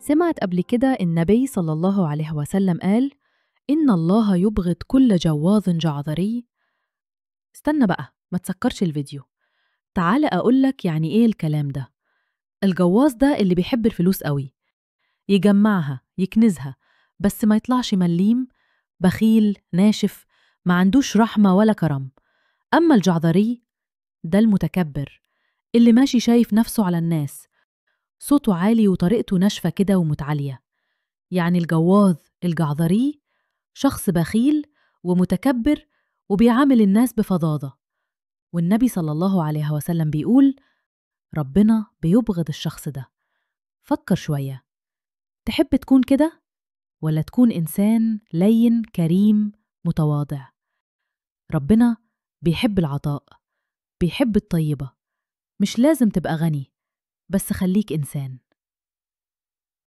سمعت قبل كده النبي صلى الله عليه وسلم قال: إن الله يبغض كل جواظ جعذري. استنى بقى، ما تسكرش الفيديو. تعال أقولك يعني إيه الكلام ده. الجواز ده اللي بيحب الفلوس قوي، يجمعها يكنزها، بس ما يطلعش مليم، بخيل ناشف، ما عندوش رحمة ولا كرم. أما الجعذري ده المتكبر، اللي ماشي شايف نفسه على الناس، صوته عالي وطريقته ناشفة كده ومتعالية. يعني الجواظ الجعذري شخص بخيل ومتكبر وبيعامل الناس بفظاظة، والنبي صلى الله عليه وسلم بيقول ربنا بيبغض الشخص ده. فكر شوية، تحب تكون كده ولا تكون إنسان لين كريم متواضع؟ ربنا بيحب العطاء، بيحب الطيبة. مش لازم تبقى غني، بس خليك إنسان.